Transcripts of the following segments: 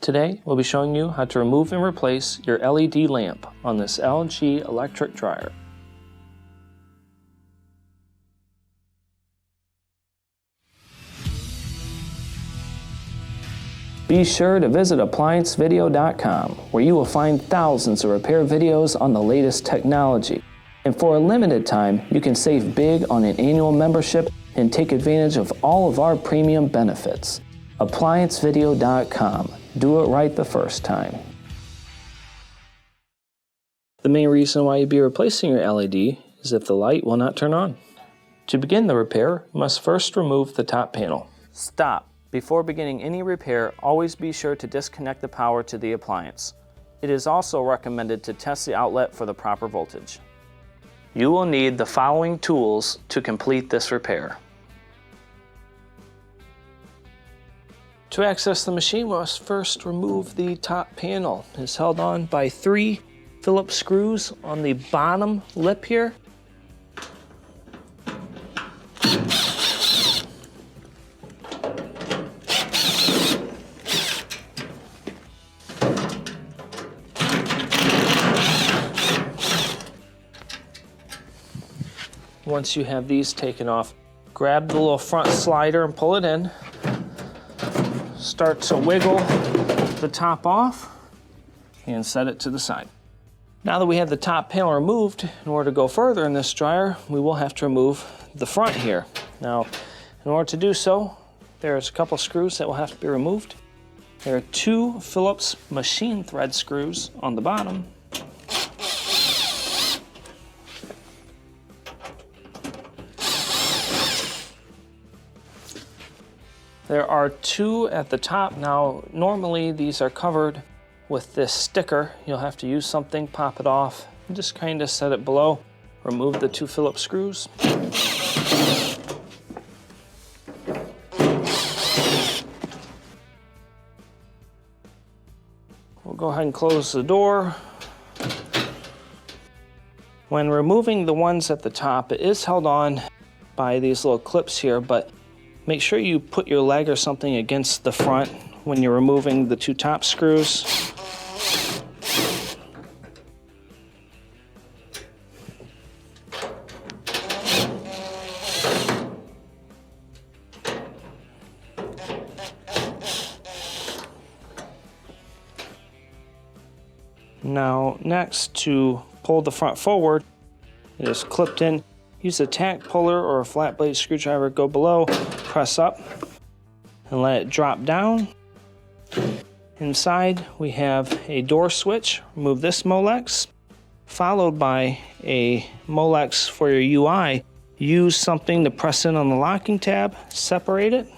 Today, we'll be showing you how to remove and replace your LED lamp on this LG electric dryer. Be sure to visit ApplianceVideo.com, where you will find thousands of repair videos on the latest technology. And for a limited time, you can save big on an annual membership and take advantage of all of our premium benefits. ApplianceVideo.com. Do it right the first time. The main reason why you'd be replacing your LED is if the light will not turn on. To begin the repair, you must first remove the top panel. Stop. Before beginning any repair, always be sure to disconnect the power to the appliance. It is also recommended to test the outlet for the proper voltage. You will need the following tools to complete this repair. To access the machine, we must first remove the top panel. It's held on by 3 Phillips screws on the bottom lip here. Once you have these taken off, grab the little front slider and pull it in. Start to wiggle the top off and set it to the side. Now that we have the top panel removed, in order to go further in this dryer, we will have to remove the front here. Now, in order to do so, there's a couple screws that will have to be removed. There are 2 Phillips machine thread screws on the bottom. There are 2 at the top. Now, normally these are covered with this sticker. You'll have to use something, pop it off, and just kind of set it below. Remove the 2 Phillips screws. We'll go ahead and close the door. When removing the ones at the top, it is held on by these little clips here, but make sure you put your leg or something against the front when you're removing the 2 top screws. Now, next, to pull the front forward, it is clipped in. Use a tack puller or a flat blade screwdriver, go below, press up, and let it drop down. Inside, we have a door switch. Remove this Molex, followed by a Molex for your UI. Use something to press in on the locking tab, separate it,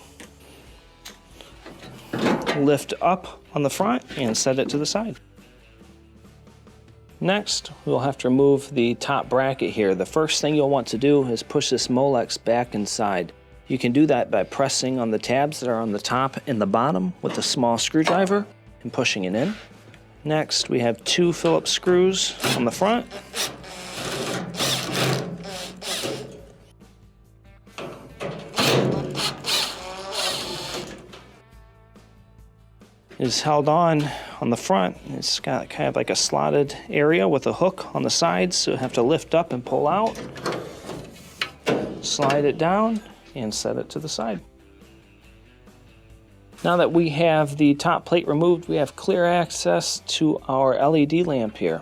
lift up on the front, and set it to the side. Next, we'll have to remove the top bracket here. The first thing you'll want to do is push this Molex back inside. You can do that by pressing on the tabs that are on the top and the bottom with a small screwdriver and pushing it in. Next, we have 2 Phillips screws on the front. It is held on the front. It's got kind of like a slotted area with a hook on the sides, so you have to lift up and pull out, slide it down, and set it to the side. Now that we have the top plate removed, we have clear access to our LED lamp here.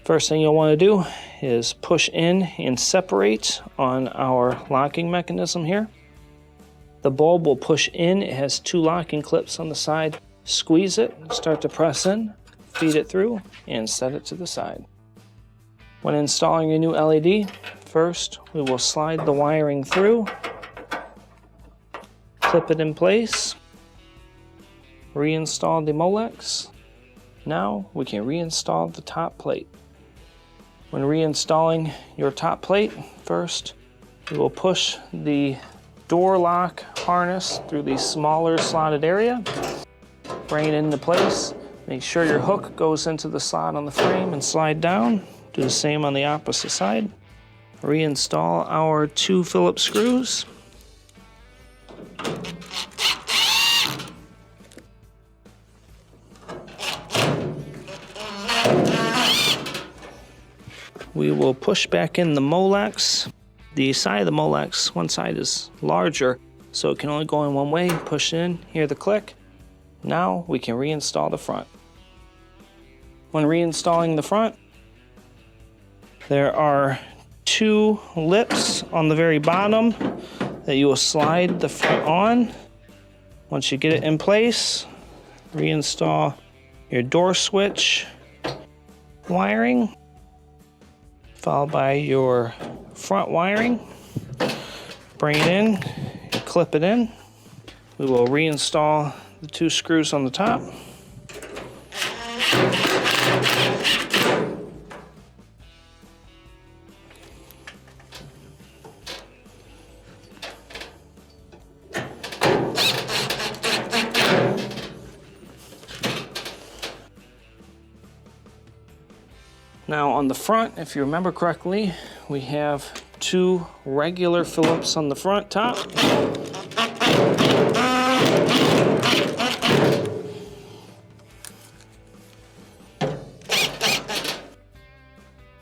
First thing you'll want to do is push in and separate on our locking mechanism here. The bulb will push in. It has 2 locking clips on the side. Squeeze it, start to press in, feed it through, and set it to the side. When installing your new LED, first we will slide the wiring through, clip it in place, reinstall the Molex. Now we can reinstall the top plate. When reinstalling your top plate, first we will push the door lock harness through the smaller slotted area. Bring it into place. Make sure your hook goes into the slot on the frame and slide down. Do the same on the opposite side. Reinstall our 2 Phillips screws. we will push back in the Molex. The side of the Molex, one side is larger, so it can only go in one way. Push in, hear the click. Now we can reinstall the front. When reinstalling the front, there are 2 lips on the very bottom that you will slide the front on. Once you get it in place, reinstall your door switch wiring, followed by your front wiring. Bring it in, clip it in. We will reinstall the 2 screws on the top. Now on the front, if you remember correctly, we have 2 regular Phillips on the front top.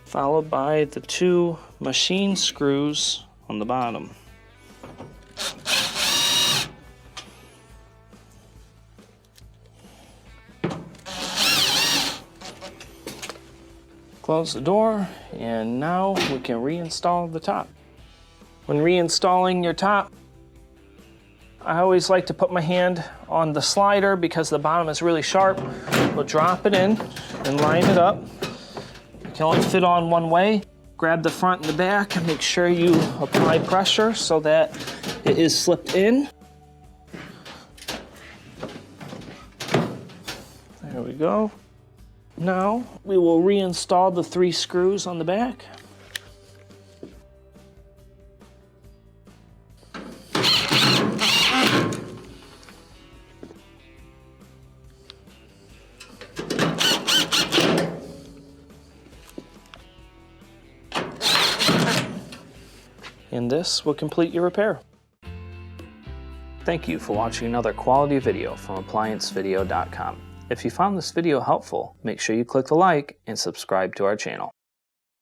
Followed by the 2 machine screws on the bottom. Close the door, and now we can reinstall the top. When reinstalling your top, I always like to put my hand on the slider because the bottom is really sharp. We'll drop it in and line it up. It can only fit on one way. Grab the front and the back and make sure you apply pressure so that it is slipped in. There we go. Now we will reinstall the 3 screws on the back. And this will complete your repair. Thank you for watching another quality video from ApplianceVideo.com. If you found this video helpful, make sure you click the like and subscribe to our channel.